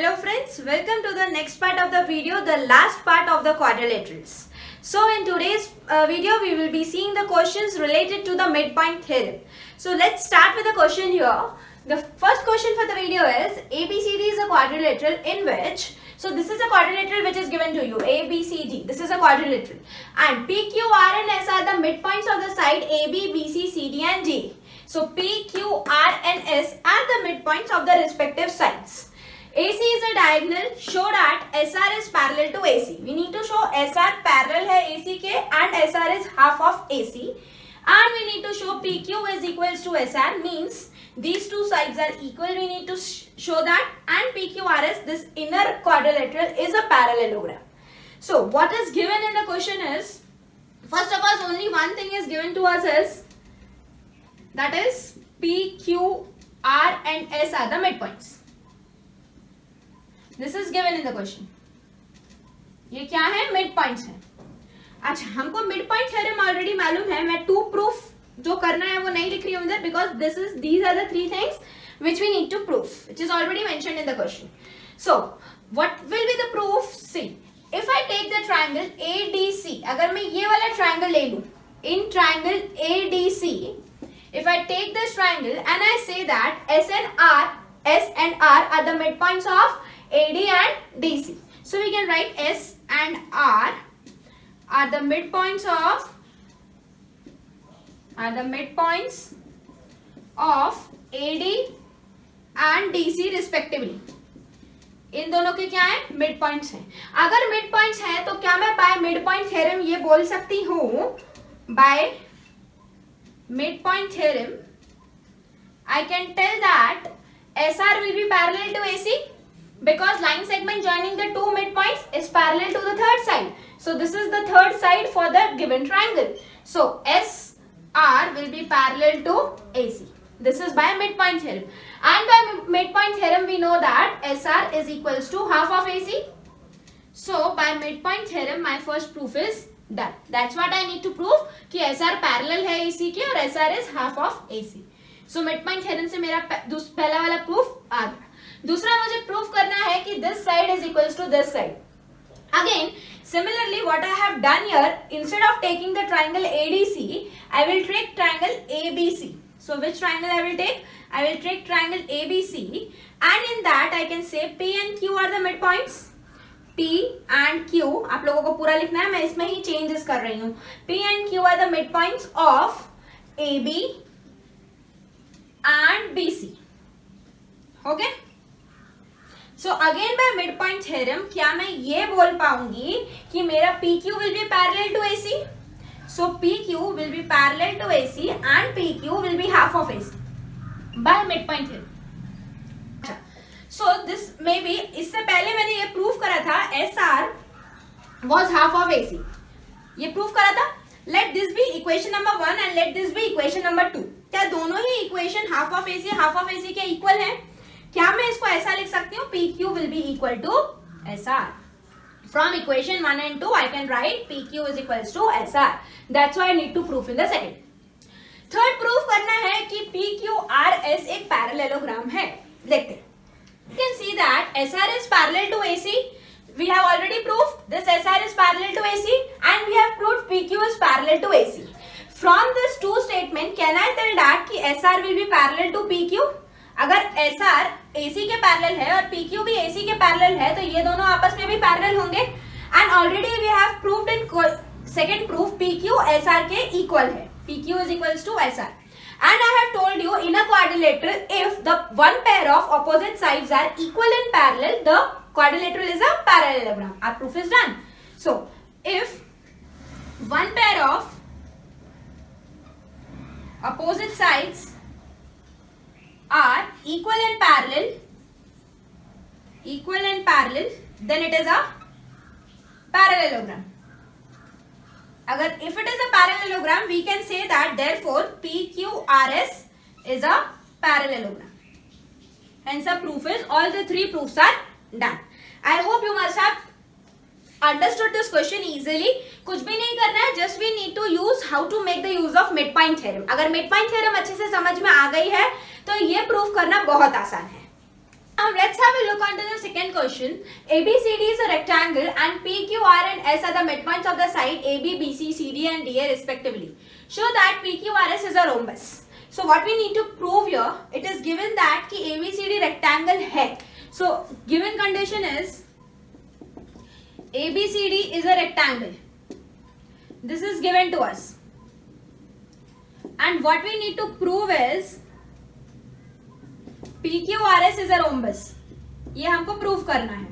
Hello friends, welcome to the next part of the video, the last part of the quadrilaterals. So in today's video, we will be seeing the questions related to the midpoint theorem. So let's start with the question here. The first question for the video is ABCD is a quadrilateral in which, so this is a quadrilateral which is given to you, ABCD, this is a quadrilateral, and PQ, R and S are the midpoints of the side AB, BC, CD and D. So PQ, R and S are the midpoints of the respective sides. AC is a diagonal, show that SR is parallel to AC. We need to show SR parallel है AC के and SR is half of AC. And we need to show PQ is equals to SR, means these two sides are equal. We need to show that, and PQRS, this inner quadrilateral, is a parallelogram. So what is given in the question is, first of all, only one thing is given to us is, that is PQ, R and S are the midpoints. This is given in the question. ये क्या है? Mid points है. अच्छा, हमको mid point theorem already मालूम है. मैं to proof जो करना है वो नहीं लिख रही हूँ इधर, because these are the three things which we need to prove, which is already mentioned in the question. So what will be the proof? See, if I take the triangle ADC, अगर मैं ये वाला triangle ले लूँ, in triangle ADC, if I take this triangle and I say that S and R are the midpoints of AD and DC. So we can write S and R are the midpoints of AD and DC respectively. इन दोनों के क्या है? Mid points हैं. अगर mid points हैं तो क्या मैं बाय मिड पॉइंट थ्योरम ये बोल सकती हूँ, by mid point theorem I can tell that SR will be parallel to AC because line segment joining the two midpoints is parallel to the third side. So this is the third side for the given triangle. So SR will be parallel to AC. This is by midpoint theorem. And by midpoint theorem we know that SR is equals to half of AC. So by midpoint theorem my first proof is done. That's what I need to prove कि SR parallel है AC के और SR is half of AC. So midpoint theorem से मेरा पहला वाला proof आ गया. दूसरा मुझे प्रूफ करना है कि this side is equals to this side. Again, similarly, what I have done here, instead of taking the triangle ADC, I will take triangle ABC. So which triangle I will take? I will take triangle ABC, and in that I can say P and Q are the midpoints. P and Q, आप लोगों को पूरा लिखना है, मैं इसमें ही changes कर रही हूँ. P and Q are the midpoints of AB and BC. Okay? So again by midpoint theorem क्या मैं ये बोल पाऊंगी कि मेरा PQ will be parallel to AC? So PQ will be parallel to AC and PQ will be half of AC by midpoint theorem. So this may be, इससे पहले मैंने ये प्रूफ करा था SR was half of AC. ये proof करा था. Let this be equation number 1 and let this be equation number 2. क्या दोनों ही equation half of AC के equal हैं? क्या मैं इसको ऐसा लिख सकती हूँ? PQ will be equal to SR. From equation 1 and 2, I can write PQ is equals to SR. That's why I need to prove in the second. Third proof करना है कि PQRS एक parallelogram है. देखते हैं. You can see that SR is parallel to AC. We have already proved this SR is parallel to AC, and we have proved PQ is parallel to AC. From this two statement, can I tell that कि SR will be parallel to PQ? अगर SR AC के parallel है और PQ भी AC के parallel है तो ये दोनों आपस में भी पैरेलल होंगे. And already we have proved in second proof PQ SR के इक्वल है. PQ is equals to SR. And I have told you in a quadrilateral, if the one pair of opposite sides are equal in parallel, the quadrilateral is a parallelogram. Our proof is done. So if one pair of opposite sides are equal and parallel, then it is a parallelogram. अगर if it is a parallelogram, we can say that therefore PQRS is a parallelogram. Hence the proof is, all the three proofs are done. I hope you must have understood this question easily. कुछ भी नहीं करना है, just we need to use how to make the use of midpoint theorem. अगर midpoint theorem अच्छे से समझ में आ गई है तो ये प्रूफ करना बहुत आसान है. let's have a look onto the second question. ABCD is a rectangle and PQ, R and S are the midpoints of the side AB, BC, CD and DA respectively. Show that PQRS is a rhombus. So what we need to prove here, it is given that कि ABCD rectangle है. So given condition is ABCD is a rectangle. This is given to us. And what we need to prove is PQRS is a rhombus. ये हमको prove करना है.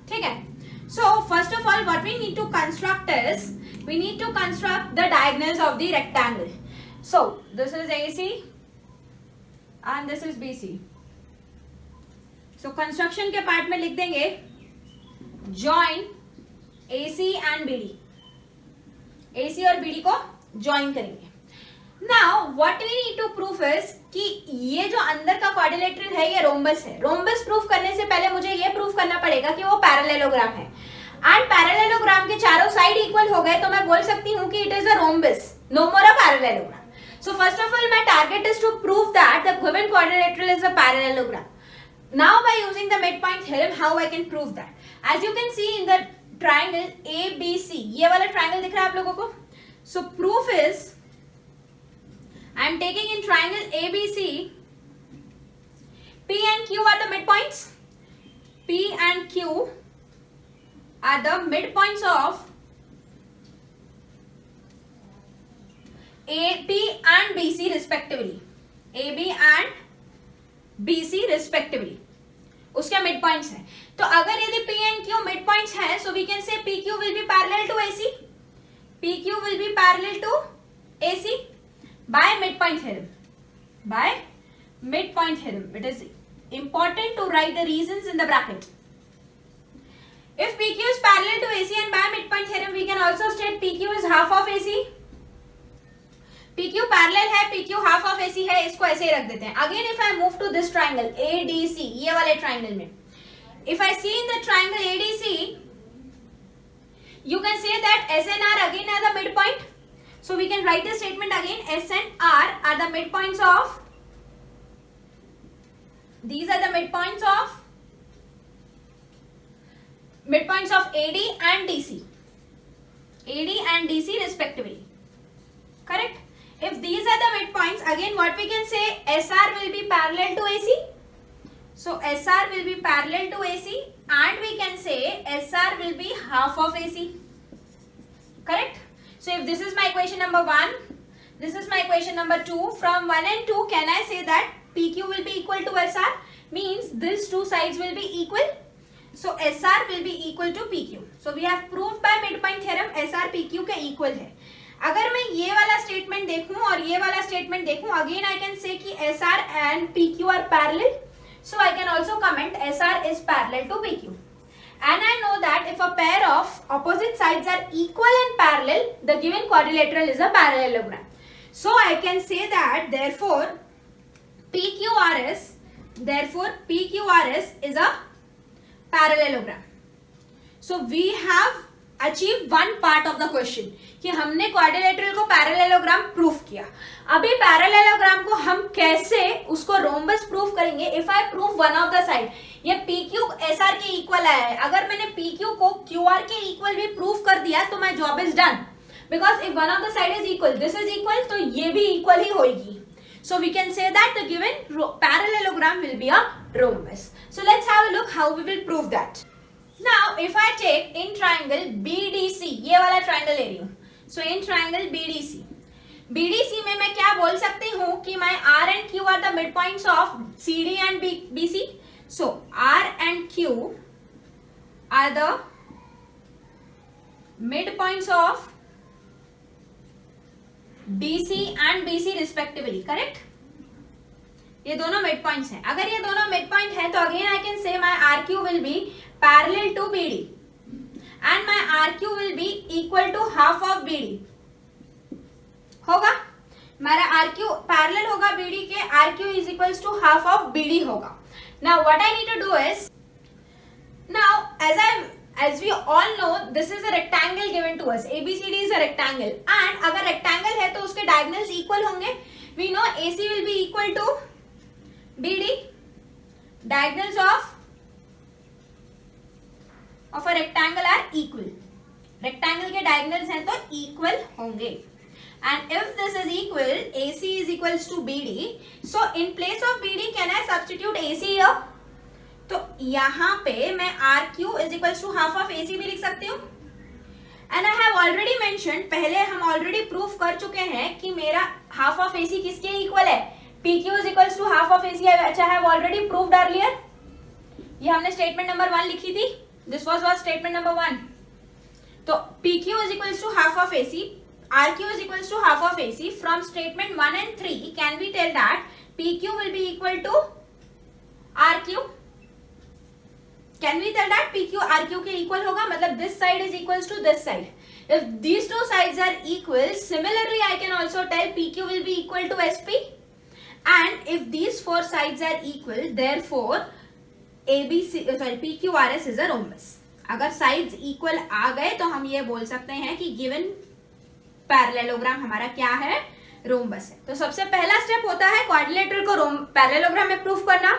ठीक है. So first of all what we need to construct is we need to construct the diagonals of the rectangle. So this is AC and this is BC. So construction के part में लिख देंगे join AC and BD. AC और BD को join करेंगे. Now what we need to prove is कि ये जो अंदर का क्वाड्रिलेटरल है ये रोम्बस है. रोम्बस प्रूफ करने से पहले मुझे ये प्रूफ करना पड़ेगा कि वो पैरेललोग्राम है. एंड पैरेललोग्राम के चारों साइड इक्वल हो गए तो मैं बोल सकती हूँ कि it is a rhombus, no more a parallelogram. So first of all my target is to prove that the given quadrilateral is a parallelogram. Now by using the midpoint theorem how I can prove that? As you can see in the triangle ABC, ये वाला triangle दिख रहा है आप लोगों को? So proof is I am taking in triangle ABC, P and Q are the midpoints. P and Q are the midpoints of AP and BC respectively. AB and BC respectively. उसके midpoints हैं. तो अगर यदि P and Q midpoints हैं, so we can say PQ will be parallel to AC. PQ will be parallel to AC. By midpoint theorem. By midpoint theorem. It is important to write the reasons in the bracket. If PQ is parallel to AC and by midpoint theorem we can also state PQ is half of AC. PQ parallel है, PQ half of AC है, इसको ऐसे ही रख देते हैं. Again if I move to this triangle ADC, ये वाले triangle में, if I see in the triangle ADC, you can say that S and R again are the midpoint. So we can write the statement again. S and R are the midpoints of. These are the midpoints of AD and DC. AD and DC respectively. Correct? If these are the midpoints, again what we can say, SR will be parallel to AC. So SR will be parallel to AC and we can say SR will be half of AC. Correct? So if this is my equation number 1, this is my equation number 2. From 1 and 2, can I say that PQ will be equal to SR? Means these two sides will be equal. So SR will be equal to PQ. So we have proved by midpoint theorem SR PQ के equal है. अगर मैं ये वाला statement देखूं और ये वाला statement देखूं, again I can say कि SR and PQ are parallel. So I can also comment SR is parallel to PQ. And I know that if a pair of opposite sides are equal and parallel, the given quadrilateral is a parallelogram. So I can say that therefore PQRS is a parallelogram. So we have achieved one part of the question कि हमने quadrilateral को parallelogram proof किया. अभी parallelogram को हम कैसे उसको rhombus proof करेंगे? If I proof one of the side, ये PQ SR के इक्वल आया है. अगर मैंने PQ को QR के इक्वल भी प्रूफ कर दिया तो my job is done. Because if one of the side is equal, this is equal, तो ये भी इक्वल ही होगी. So we can say that the given parallelogram will be a rhombus. So let's have a look how we will prove that. Now if I take in triangle BDC, ये वाला triangle ले रही हूँ. So in triangle BDC में मैं क्या बोल सकती हूँ कि my R and Q are the midpoints of CD and BC. So R and Q are the midpoints of BC and BC respectively. Correct? ये दोनों midpoints हैं. अगर ये दोनों midpoint हैं तो again I can say my RQ will be parallel to BD and my RQ will be equal to half of BD. होगा? मेरा RQ parallel होगा BD के, RQ is equals to half of BD होगा. Now what I need to do is, now as we all know, this is a rectangle given to us. ABCD is a rectangle and अगर rectangle है तो उसके diagonals equal होंगे. We know AC will be equal to BD, diagonals of a rectangle are equal. Rectangle के diagonals हैं तो equal होंगे. And if this is equal, AC is equals to BD. So in place of BD, can I substitute AC here? तो यहाँ पे मैं RQ is equals to half of AC भी लिख सकती हूँ. And I have already mentioned, पहले हम already proof कर चुके हैं कि मेरा half of AC किसके equal है? PQ is equals to half of AC, which I have already proved earlier. ये हमने statement number 1 लिखी थी. This was statement number 1. तो PQ is equals to half of AC, RQ is equals to half of AC. From statement 1 and 3, can we tell that PQ will be equal to RQ? Can we tell that PQ RQ के equal होगा? मतलब this side is equals to this side. If these two sides are equal, similarly I can also tell PQ will be equal to SP. And if these four sides are equal, therefore PQRS is a rhombus. अगर sides equal आ गए तो हम ये बोल सकते हैं कि given parallelogram हमारा क्या है? रोम्बस है. तो सबसे पहला स्टेप होता है क्वाड्रिलेटरल को पैरेललोग्राम में प्रूफ करना.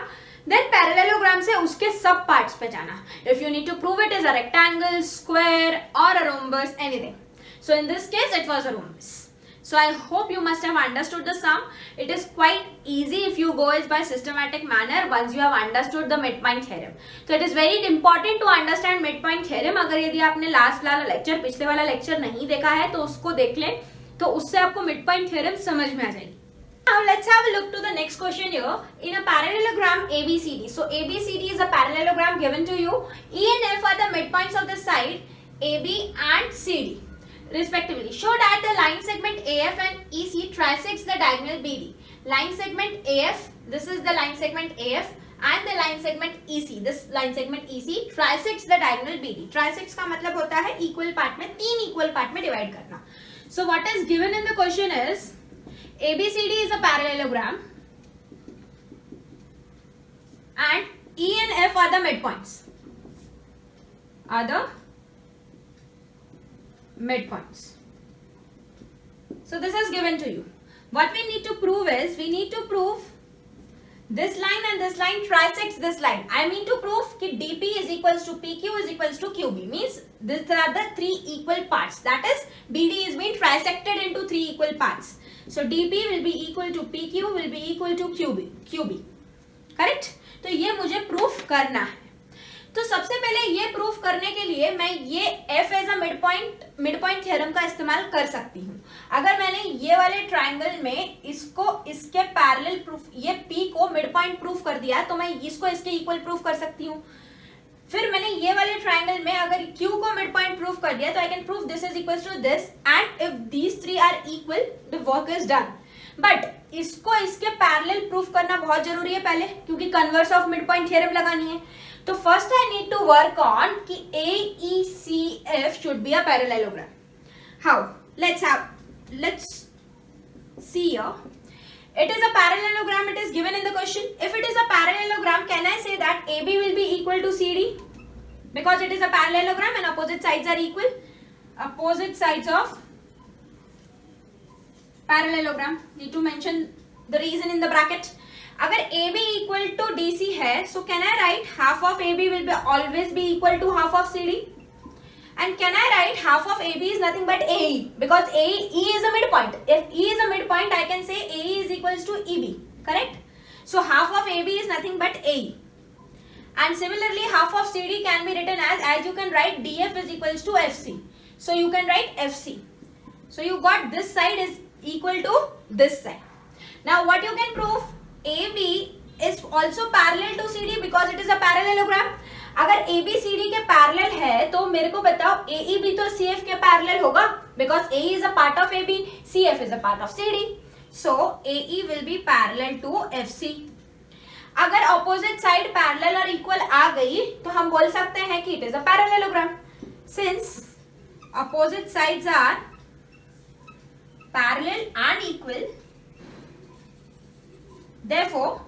देन पैरेललोग्राम से उसके सब पार्ट्स पे जाना. If you need to prove it is a rectangle, square और a rhombus, anything. So in this case it was a rhombus. So I hope you must have understood the sum. It is quite easy if you go it by systematic manner once you have understood the midpoint theorem. So it is very important to understand midpoint theorem. अगर यदि आपने last वाला lecture, पिछले वाला lecture नहीं देखा है तो उसको देख लें, तो उससे आपको midpoint theorem समझ में आ जाएगी. Now let's have a look to the next question here. In a parallelogram ABCD. So ABCD is a parallelogram given to you. E and F are the midpoints of the side AB and CD. Respectively, show that the line segment AF and EC trisects the diagonal BD. Line segment AF, this is the line segment AF, and the line segment EC, this line segment EC trisects the diagonal BD. Trisects का मतलब होता है equal part में, तीन equal part में divide करना. So what is given in the question is ABCD is a parallelogram and E and F are the midpoints. Are the midpoints. So this is given to you. What we need to prove is, we need to prove this line and this line trisects this line. I mean to prove कि DP is equals to PQ is equals to QB. Means these are the three equal parts. That is, BD is being trisected into three equal parts. So DP will be equal to PQ will be equal to QB. Correct? तो ये मुझे proof करना है. तो सबसे पहले ये proof करने के लिए मैं ये F as a midpoint theorem का इस्तेमाल कर सकती हूँ. अगर मैंने ये वाले ट्रायंगल में इसको इसके पैरेलल प्रूफ, ये P को मिडपॉइंट प्रूफ कर दिया, तो मैं इसको इसके इक्वल प्रूफ कर सकती हूँ. फिर मैंने ये वाले ट्रायंगल में अगर Q को मिडपॉइंट प्रूफ कर दिया, तो I can proof this is equals to this, and if these three are equal the work is done. But इसको इसके पैरेलल प्रूफ करना बहुत जरूरी है पहले, क्योंकि कन्वर्स ऑफ मिडपॉइंट थ्योरम लगानी है. तो first I need to work on कि AECF should be a parallelogram. How? Let's see here. It is a parallelogram, it is given in the question. If it is a parallelogram, can I say that AB will be equal to CD? Because it is a parallelogram and opposite sides are equal. Opposite sides of parallelogram. Need to mention the reason in the bracket. अगर AB equal to DC है, so can I write half of AB will be always be equal to half of CD? And can I write half of AB is nothing but AE, because E is a midpoint. If E is a midpoint, I can say AE is equals to EB, correct? So half of AB is nothing but AE. And similarly, half of CD can be written as you can write DF is equals to FC. So you can write FC. So you got this side is equal to this side. Now what you can prove? AB is also parallel to CD because it is a parallelogram. अगर AB CD के parallel है तो मेरे को बताओ AE भी तो CF के पैरेलल होगा, because AE is a part of AB, CF is a part of CD. So AE will be parallel to FC. अगर opposite side parallel और equal आ गई तो हम बोल सकते हैं कि it is a parallelogram. Since opposite sides are parallel and equal, therefore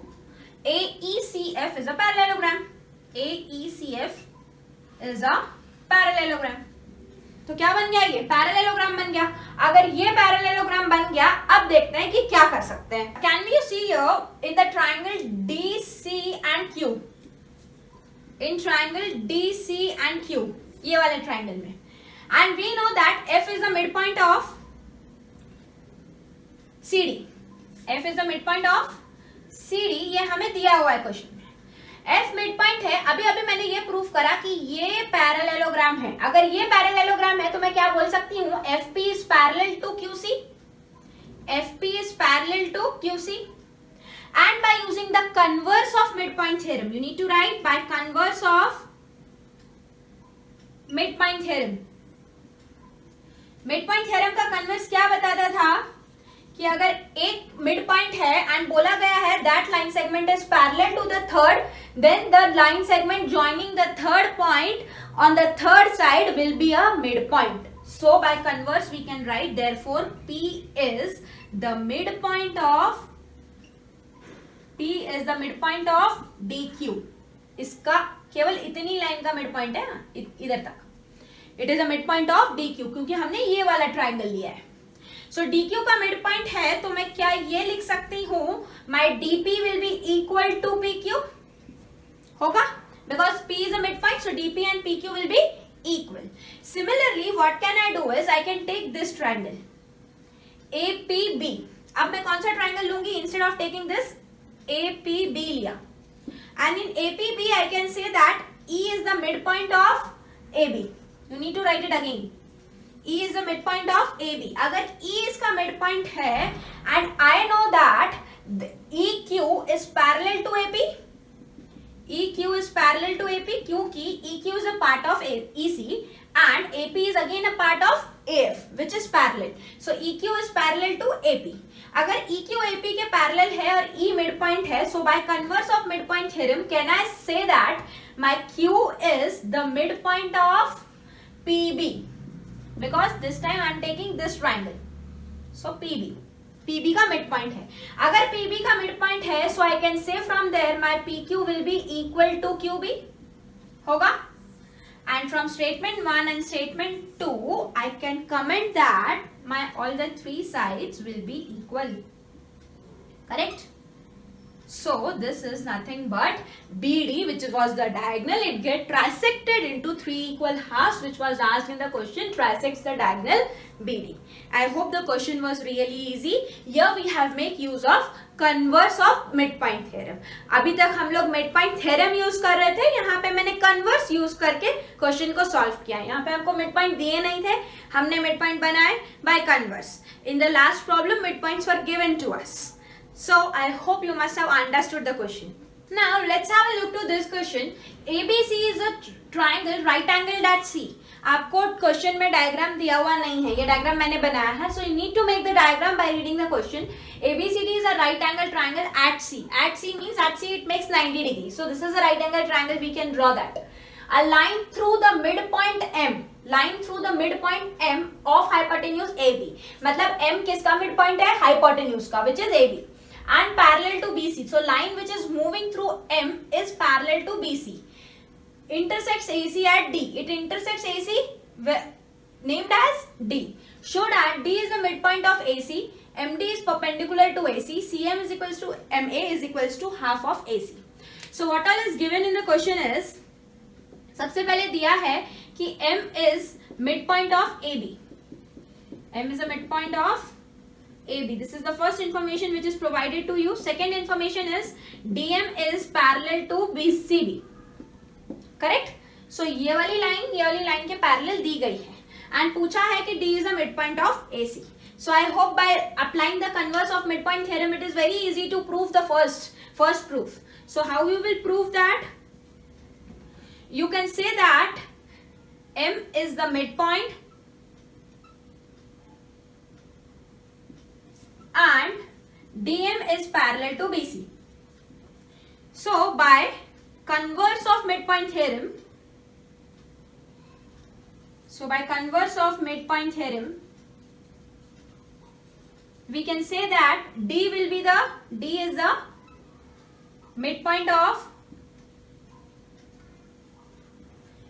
AECF is a parallelogram. AECF is a parallelogram. तो क्या बन गया, ये पैरेललोग्राम बन गया। अगर ये पैरेललोग्राम बन गया, अब देखते हैं कि क्या कर सकते हैं। Can we see here in the triangle DC and Q, in triangle DC and Q, ये वाले ट्राइंगल में, and we know that F is the mid point of CD, F is the mid point of CD, ये हमें दिया हुआ है question में। F mid point है। अभी अभी मैंने ये प्रूफ करा कि ये पैरेललोग्राम है। अगर ये पैरेललोग्राम है तो मैं क्या बोल सकती हूँ, FP is parallel to QC, FP is parallel to QC, and by using the converse of midpoint theorem, you need to write by converse of midpoint theorem. midpoint theorem का converse क्या बताता था कि अगर एक मिड पॉइंट है and बोला गया है that line segment is parallel to the third, then the line segment joining the third point on the third side will be a mid point. So by converse we can write therefore P is the midpoint of DQ. इसका केवल इतनी line का mid point है ना, इधर तक. It is a mid point of DQ, क्योंकि हमने ये वाला ट्राइंगल लिया है. सो DQ का मिड पॉइंट है, तो मैं क्या ये लिख सकती हूँ, my DP will be equal to PQ होगा, because P is a midpoint, so DP and PQ will be equal. Similarly, what can I do is I can take this triangle APB. अब मैं कौन सा triangle लूंगी, instead of taking this APB लिया, and in APB I can say that E is the midpoint of AB. You need to write it again. E is the midpoint of AB. अगर E इसका midpoint है and I know that EQ is parallel to AP, EQ is parallel to AP क्योंकि EQ is a part of EC and AP is again a part of AF which is parallel. So EQ is parallel to AP. अगर EQ AP के parallel है और E midpoint है, so by converse of midpoint theorem can I say that my Q is the midpoint of PB, because this time I am taking this triangle. So PB का mid point है. अगर PB का mid point है, so I can say from there my PQ will be equal to QB होगा. And from statement 1 and statement 2 I can comment that my all the three sides will be equal. Correct? So this is nothing but BD, which was the diagonal. It get trisected into three equal halves, which was asked in the question. Trisects the diagonal BD. I hope the question was really easy. Here we have make use of converse of midpoint theorem. अभी तक हम लोग midpoint theorem use कर रहे थे, यहाँ पे मैंने converse use करके question को solve किया. यहाँ पे हमको midpoint दिए नहीं थे, हमने midpoint बनाए by converse. In the last problem midpoints were given to us. So I hope you must have understood the question. Now let's have a look to this question. ABC is a triangle right angled at C. आपको question में diagram दिया हुआ नहीं है, ये diagram मैंने बनाया है. So you need to make the diagram by reading the question. ABCD is a right angle triangle at C. At C means at C it makes 90 degrees. So this is a right angle triangle. We can draw that. A line through the midpoint M. Line through the midpoint M of hypotenuse AB. मतलब M किसका midpoint है? Hypotenuse का, which is AB. And parallel to BC. So line which is moving through M is parallel to BC. Intersects AC at D. It intersects AC named as D. Show that D is the midpoint of AC. MD is perpendicular to AC. CM is equals to MA is equals to half of AC. So what all is given in the question is, सबसे पहले दिया है कि M is midpoint of AB. M is a midpoint of AB. This is the first information which is provided to you. Second information is DM is parallel to BCD. Correct? So ये वाली line के parallel दी गई है and पूछा है कि D is the midpoint of AC. So I hope by applying the converse of midpoint theorem it is very easy to prove the first proof. So how you will prove that? You can say that M is the midpoint and DM is parallel to BC. So by converse of midpoint theorem, we can say that D is the midpoint of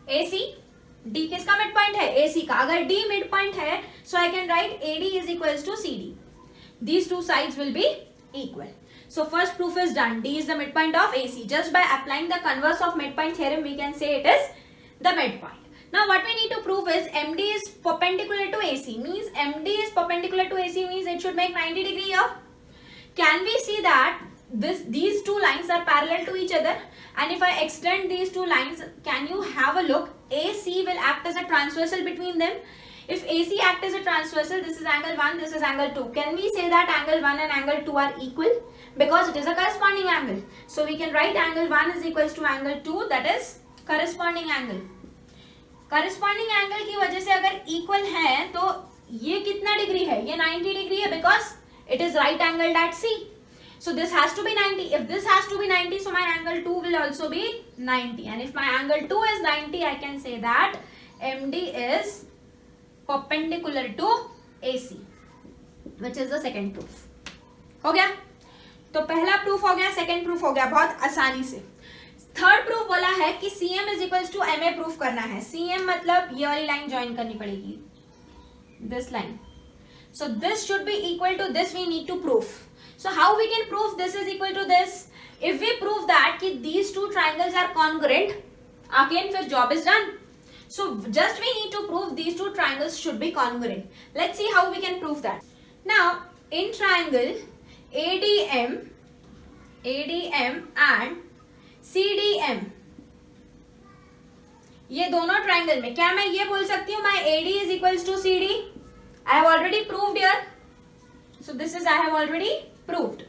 AC D किसका mid point है? AC का. अगर D mid point है, so I can write AD is equals to CD. These two sides will be equal. So first proof is done. D is the midpoint of AC. Just by applying the converse of midpoint theorem, we can say it is the midpoint. Now what we need to prove is MD is perpendicular to AC. Means MD is perpendicular to AC means it should make 90 degree here. Can we see that these two lines are parallel to each other? And if I extend these two lines, can you have a look? AC will act as a transversal between them. If AC act as a transversal, this is angle 1, this is angle 2. Can we say that angle 1 and angle 2 are equal? Because it is a corresponding angle. So we can write angle 1 is equals to angle 2, that is corresponding angle. Corresponding angle की वजह से अगर equal है तो ये कितना degree है? ये 90 डिग्री है because it is right angled at C. So this has to be 90. If this has to be 90, so my angle 2 will also be 90. And if my angle 2 is 90, I can say that MD is perpendicular to AC, which is the second proof. हो गया? तो पहला proof हो गया, second proof हो गया बहुत आसानी से. थर्ड प्रूफ बोला है कि CM is equals to MA proof करना है. CM मतलब ये वाली लाइन ज्वाइन करनी पड़ेगी, this line. So this should be equal to this. We need to prove. So how we can prove this is equal to this? If we prove that कि these two triangles are congruent, again फिर job is done. So just we need to prove these two triangles should be congruent. Let's see how we can prove that. Now in triangle ADM and CDM, ये दोनों triangle में क्या मैं ये बोल सकती हूँ my AD is equals to CD? I have already proved here. So this is I have already proved.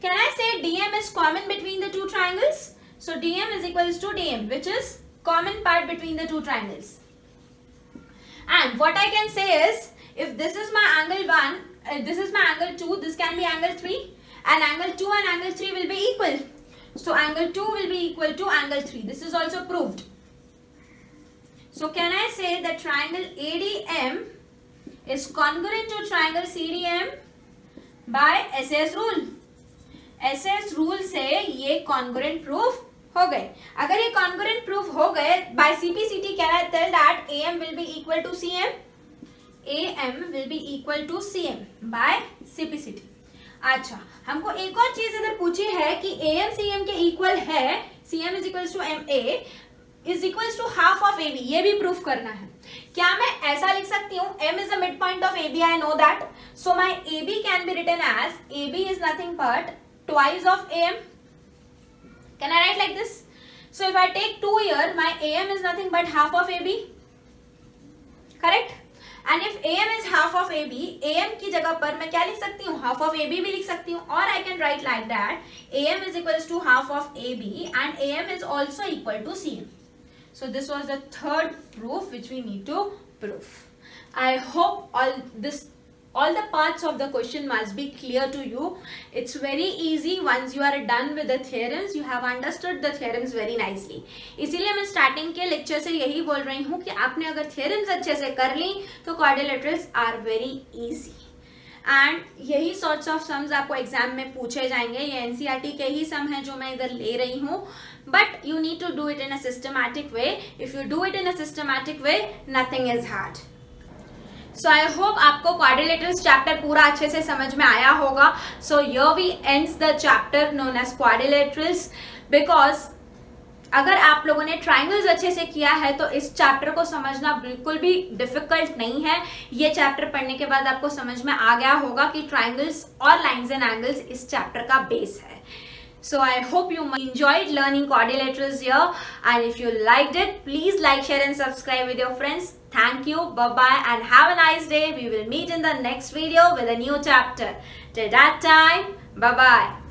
Can I say DM is common between the two triangles? So DM is equals to DM, which is common part between the two triangles. And what I can say is, if this is my angle 1, this is my angle 2, this can be angle 3, and angle 2 and angle 3 will be equal. So angle 2 will be equal to angle 3. This is also proved. So can I say that triangle ADM is congruent to triangle CDM by SS rule? SS rule से ये congruent proof हो गए. अगर ये congruent proof हो गए, by CPCT can I tell that AM will be equal to CM? AM will be equal to CM by CPCT. अच्छा, हमको एक और चीज इधर पूछी है कि AM CM के इक्वल है, CM is equals to MA is equals to half of AB. ये भी प्रूफ करना है. क्या मैं ऐसा लिख सकती हूँ? M is the midpoint of AB. I know that. So my AB can be written as AB is nothing but twice of AM. Can I write like this? So if I take 2 here, my AM is nothing but half of AB. Correct? And if AM is half of AB, AM की जगह पर मैं क्या लिख सकती हूँ? Half of AB भी लिख सकती हूँ. Or I can write like that. AM is equals to half of AB and AM is also equal to CM. So this was the third proof which we need to prove. I hope all the parts of the question must be clear to you. It's very easy once you are done with the theorems. You have understood the theorems very nicely. इसीलिए मैं starting के lecture से यही बोल रही हूँ कि आपने अगर theorems अच्छे से कर ली तो quadrilaterals are very easy. And यही सॉर्ट्स ऑफ सम्स आपको एग्जाम में पूछे जाएंगे. ये एनसीईआरटी के ही सम है जो मैं इधर ले रही हूँ, but you need to do it in a systematic way. If you do it in a systematic way, nothing is hard. So I hope आपको क्वाड्रिलेटरल्स चैप्टर पूरा अच्छे से समझ में आया होगा. So here we ends the chapter known as quadrilaterals, because अगर आप लोगों ने ट्राइंगल्स अच्छे से किया है तो इस चैप्टर को समझना बिल्कुल भी डिफिकल्ट नहीं है. ये चैप्टर पढ़ने के बाद आपको समझ में आ गया होगा कि ट्राइंगल्स और लाइंस एंड एंगल्स इस चैप्टर का बेस है. So I hope you enjoyed learning quadrilaterals here, and if you liked it, please like, share and subscribe with your friends. Thank you, bye bye and have a nice day. We will meet in the next video with a new chapter. Till that time, bye bye.